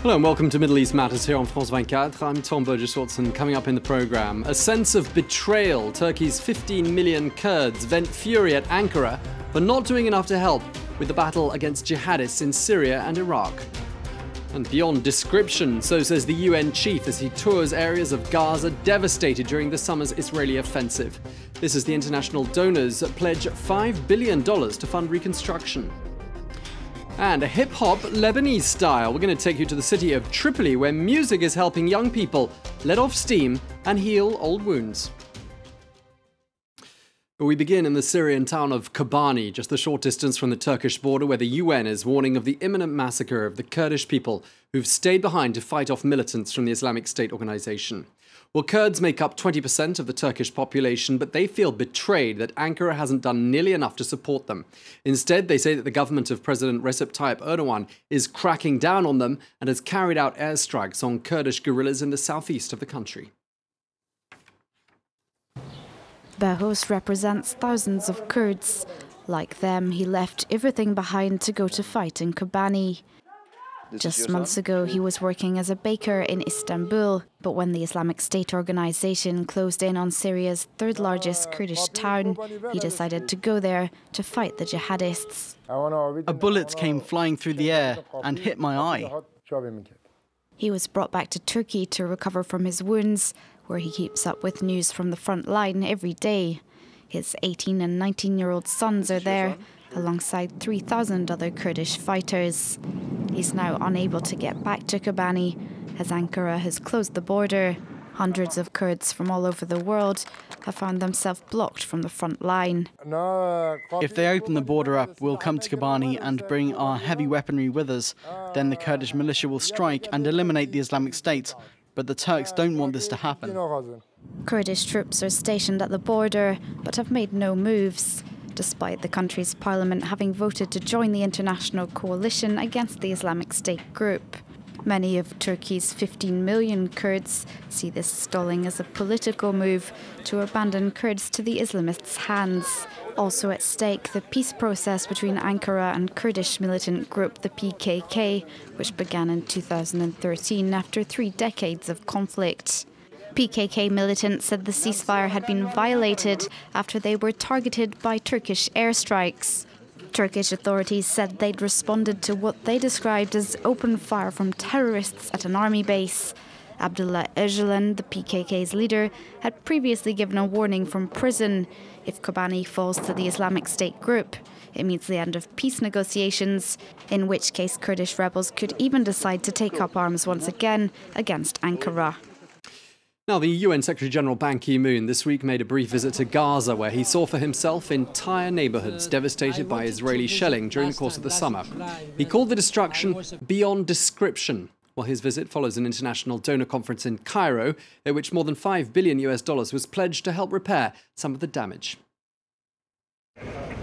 Hello and welcome to Middle East Matters here on France 24. I'm Tom Burgess-Watson. Coming up in the programme, a sense of betrayal. Turkey's 15 million Kurds vent fury at Ankara for not doing enough to help with the battle against jihadists in Syria and Iraq. And beyond description, so says the UN chief as he tours areas of Gaza devastated during the summer's Israeli offensive. This as the international donors pledge $5 billion to fund reconstruction. And a hip-hop Lebanese style. We're going to take you to the city of Tripoli, where music is helping young people let off steam and heal old wounds. But we begin in the Syrian town of Kobani, just a short distance from the Turkish border, where the UN is warning of the imminent massacre of the Kurdish people who've stayed behind to fight off militants from the Islamic State organization. Well, Kurds make up 20% of the Turkish population, but they feel betrayed that Ankara hasn't done nearly enough to support them. Instead, they say that the government of President Recep Tayyip Erdogan is cracking down on them and has carried out airstrikes on Kurdish guerrillas in the southeast of the country. Bahos represents thousands of Kurds. Like them, he left everything behind to go to fight in Kobani. Just months ago, he was working as a baker in Istanbul, but when the Islamic State organization closed in on Syria's third largest Kurdish town, he decided to go there to fight the jihadists. A bullet came flying through the air and hit my eye. He was brought back to Turkey to recover from his wounds, where he keeps up with news from the front line every day. His 18 and 19-year-old sons are there, alongside 3,000 other Kurdish fighters. He's now unable to get back to Kobani, as Ankara has closed the border. Hundreds of Kurds from all over the world have found themselves blocked from the front line. If they open the border up, we'll come to Kobani and bring our heavy weaponry with us. Then the Kurdish militia will strike and eliminate the Islamic State. But the Turks don't want this to happen. Kurdish troops are stationed at the border, but have made no moves, despite the country's parliament having voted to join the international coalition against the Islamic State group. Many of Turkey's 15 million Kurds see this stalling as a political move to abandon Kurds to the Islamists' hands. Also at stake, the peace process between Ankara and Kurdish militant group the PKK, which began in 2013 after 3 decades of conflict. PKK militants said the ceasefire had been violated after they were targeted by Turkish airstrikes. Turkish authorities said they'd responded to what they described as open fire from terrorists at an army base. Abdullah Öcalan, the PKK's leader, had previously given a warning from prison. If Kobani falls to the Islamic State group, it means the end of peace negotiations, in which case Kurdish rebels could even decide to take up arms once again against Ankara. Now, the UN Secretary-General Ban Ki-moon this week made a brief visit to Gaza, where he saw for himself entire neighbourhoods devastated by Israeli shelling during the course of the summer. He called the destruction beyond description. Well, his visit follows an international donor conference in Cairo, at which more than $5 billion was pledged to help repair some of the damage.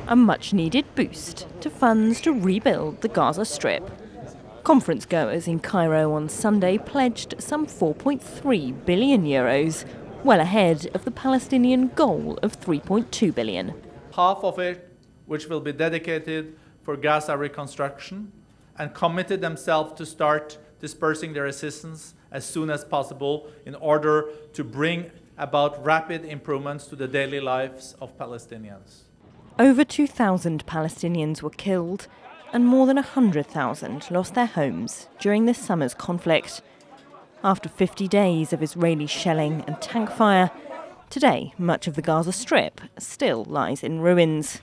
A much-needed boost to funds to rebuild the Gaza Strip. Conference goers in Cairo on Sunday pledged some €4.3 billion, well ahead of the Palestinian goal of $3.2 billion. Half of it, which will be dedicated for Gaza reconstruction, and committed themselves to start dispersing their assistance as soon as possible in order to bring about rapid improvements to the daily lives of Palestinians. Over 2,000 Palestinians were killed and more than 100,000 lost their homes during this summer's conflict. After 50 days of Israeli shelling and tank fire, today much of the Gaza Strip still lies in ruins.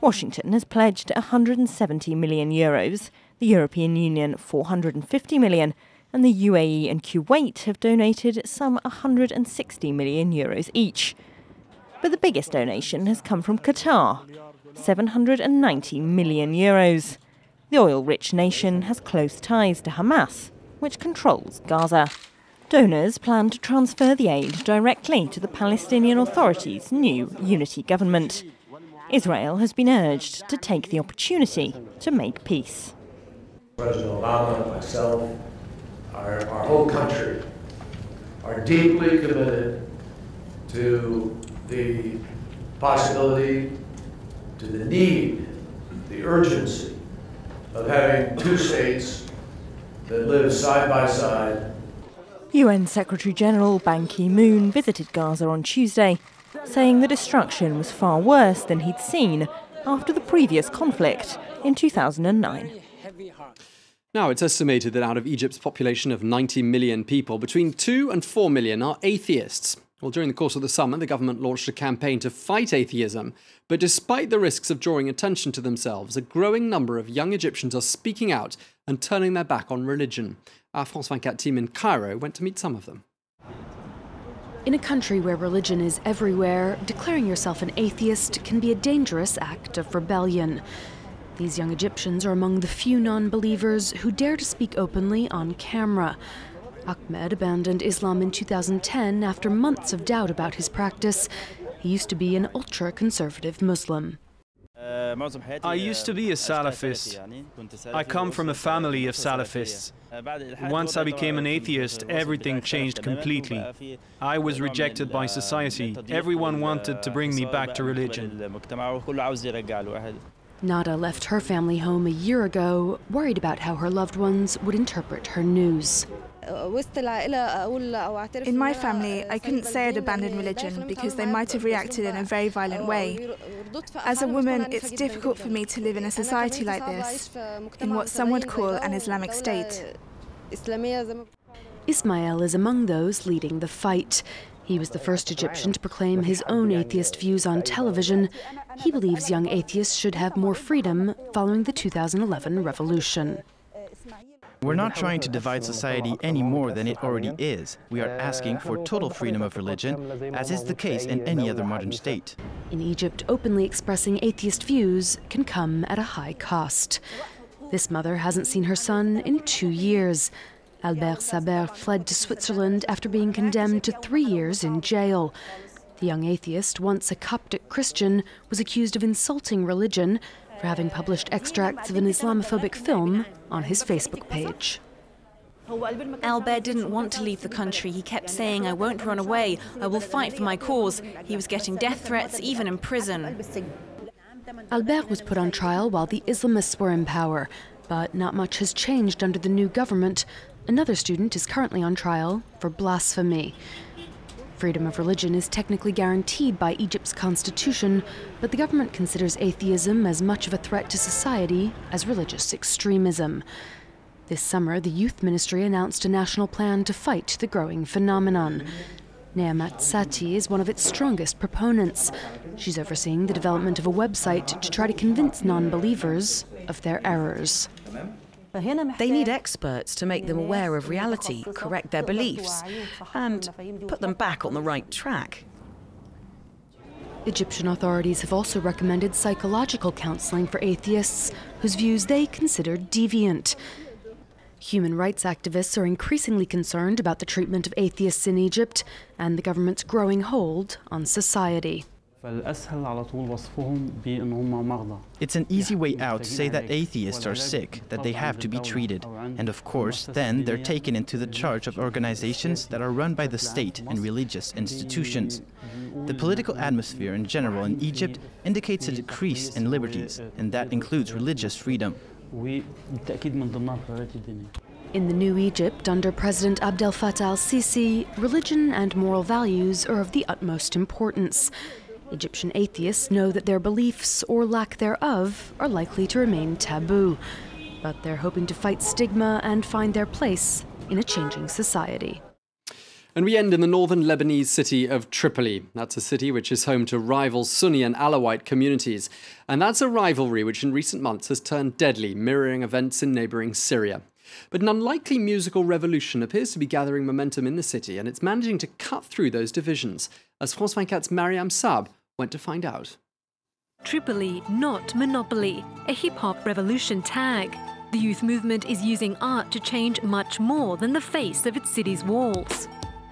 Washington has pledged €170 million, the European Union €450 million, and the UAE and Kuwait have donated some €160 million each. But the biggest donation has come from Qatar, €790 million. The oil-rich nation has close ties to Hamas, which controls Gaza. Donors plan to transfer the aid directly to the Palestinian Authority's new unity government. Israel has been urged to take the opportunity to make peace. President Obama, myself, our whole country are deeply committed to the possibility, to the need, the urgency of having two states that live side by side. UN Secretary-General Ban Ki-moon visited Gaza on Tuesday, saying the destruction was far worse than he'd seen after the previous conflict in 2009. Now, it's estimated that out of Egypt's population of 90 million people, between 2 and 4 million are atheists. Well, during the course of the summer, the government launched a campaign to fight atheism. But despite the risks of drawing attention to themselves, a growing number of young Egyptians are speaking out and turning their back on religion. Our France 24 team in Cairo went to meet some of them. In a country where religion is everywhere, declaring yourself an atheist can be a dangerous act of rebellion. These young Egyptians are among the few non-believers who dare to speak openly on camera. Ahmed abandoned Islam in 2010 after months of doubt about his practice. He used to be an ultra-conservative Muslim. I used to be a Salafist. I come from a family of Salafists. Once I became an atheist, everything changed completely. I was rejected by society. Everyone wanted to bring me back to religion. Nada left her family home a year ago, worried about how her loved ones would interpret her news. In my family, I couldn't say I'd abandoned religion because they might have reacted in a very violent way. As a woman, it's difficult for me to live in a society like this, in what some would call an Islamic state. Ismail is among those leading the fight. He was the first Egyptian to proclaim his own atheist views on television. He believes young atheists should have more freedom following the 2011 revolution. We're not trying to divide society any more than it already is. We are asking for total freedom of religion, as is the case in any other modern state. In Egypt, openly expressing atheist views can come at a high cost. This mother hasn't seen her son in 2 years. Albert Saber fled to Switzerland after being condemned to 3 years in jail. The young atheist, once a Coptic Christian, was accused of insulting religion for having published extracts of an Islamophobic film on his Facebook page. Albert didn't want to leave the country. He kept saying, "I won't run away. I will fight for my cause." He was getting death threats, even in prison. Albert was put on trial while the Islamists were in power, but not much has changed under the new government. Another student is currently on trial for blasphemy. Freedom of religion is technically guaranteed by Egypt's constitution, but the government considers atheism as much of a threat to society as religious extremism. This summer, the Youth Ministry announced a national plan to fight the growing phenomenon. Neamat Sati is one of its strongest proponents. She's overseeing the development of a website to try to convince non-believers of their errors. They need experts to make them aware of reality, correct their beliefs, and put them back on the right track. Egyptian authorities have also recommended psychological counseling for atheists whose views they consider deviant. Human rights activists are increasingly concerned about the treatment of atheists in Egypt and the government's growing hold on society. It's an easy way out to say that atheists are sick, that they have to be treated. And of course, then they're taken into the charge of organizations that are run by the state and religious institutions. The political atmosphere in general in Egypt indicates a decrease in liberties, and that includes religious freedom. In the new Egypt, under President Abdel Fattah al-Sisi, religion and moral values are of the utmost importance. Egyptian atheists know that their beliefs, or lack thereof, are likely to remain taboo. But they're hoping to fight stigma and find their place in a changing society. And we end in the northern Lebanese city of Tripoli. That's a city which is home to rival Sunni and Alawite communities. And that's a rivalry which in recent months has turned deadly, mirroring events in neighbouring Syria. But an unlikely musical revolution appears to be gathering momentum in the city, and it's managing to cut through those divisions, as France 24's Mariam Saab went to find out. Tripoli, not Monopoly, a hip-hop revolution tag. The youth movement is using art to change much more than the face of its city's walls.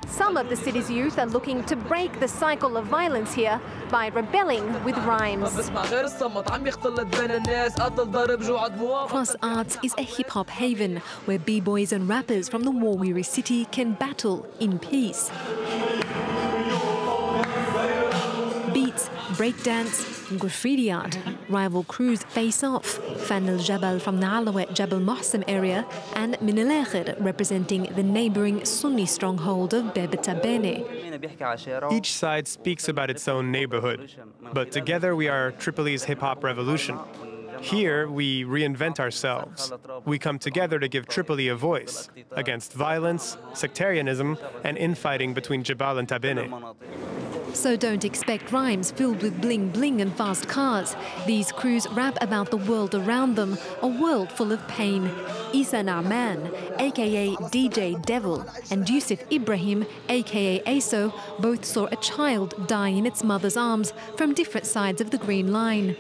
Some of the city's youth are looking to break the cycle of violence here by rebelling with rhymes. Cross Arts is a hip-hop haven where b-boys and rappers from the war-weary city can battle in peace. Beats, breakdance and graffiti art. Rival crews face off. Fan El Jabal from the Alawet Jabal Mohsem area and Min El Akhir representing the neighboring Sunni stronghold of Bebeta Bene. Each side speaks about its own neighborhood, but together we are Tripoli's hip-hop revolution. Here, we reinvent ourselves. We come together to give Tripoli a voice against violence, sectarianism, and infighting between Jabal and Tabene. So don't expect rhymes filled with bling-bling and fast cars. These crews rap about the world around them, a world full of pain. Isa Narman, aka DJ Devil, and Yusuf Ibrahim, aka ASO, both saw a child die in its mother's arms from different sides of the Green Line.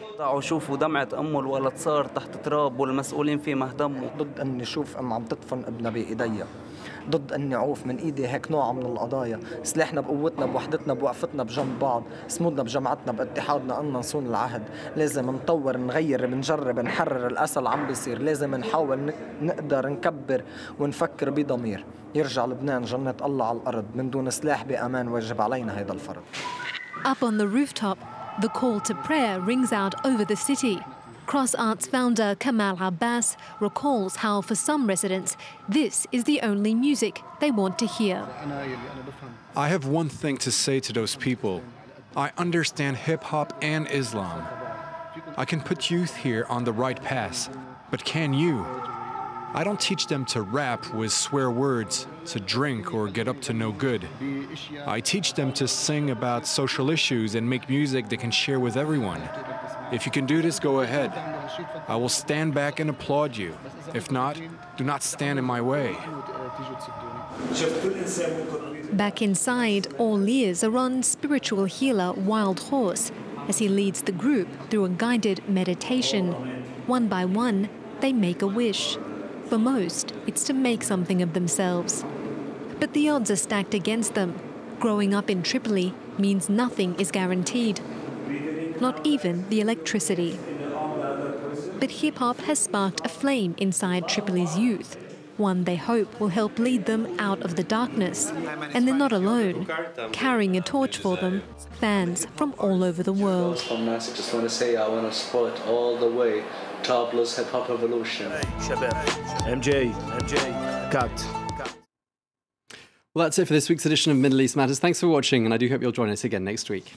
ضد أن نعوف من إيدي هيك نوع من القضايا سلاحنا بقوتنا بوحدتنا بوقفتنا بجنب بعض صمودنا بجمعتنا باتحادنا أن نصون العهد لازم نطور نغير بنجرب نحرر الأسى اللي عم بيصير لازم نحاول نقدر نكبر ونفكر بضمير يرجع لبنان جنة الله على الأرض من دون سلاح بأمان واجب علينا هيدا الفرض. Up on the rooftop, the call to prayer rings out over the city. Cross Arts founder Kamal Abbas recalls how, for some residents, this is the only music they want to hear. I have one thing to say to those people. I understand hip-hop and Islam. I can put youth here on the right path, but can you? I don't teach them to rap with swear words, to drink or get up to no good. I teach them to sing about social issues and make music they can share with everyone. If you can do this, go ahead. I will stand back and applaud you. If not, do not stand in my way. Back inside, all ears are on spiritual healer Wild Horse as he leads the group through a guided meditation. One by one, they make a wish. For most, it's to make something of themselves. But the odds are stacked against them. Growing up in Tripoli means nothing is guaranteed. Not even the electricity. But hip-hop has sparked a flame inside Tripoli's youth, one they hope will help lead them out of the darkness. And they're not alone. Carrying a torch for them, fans from all over the world. I just want to say I want to support all the way Tripolis hip-hop revolution. MJ, cut. Well, that's it for this week's edition of Middle East Matters. Thanks for watching, and I do hope you'll join us again next week.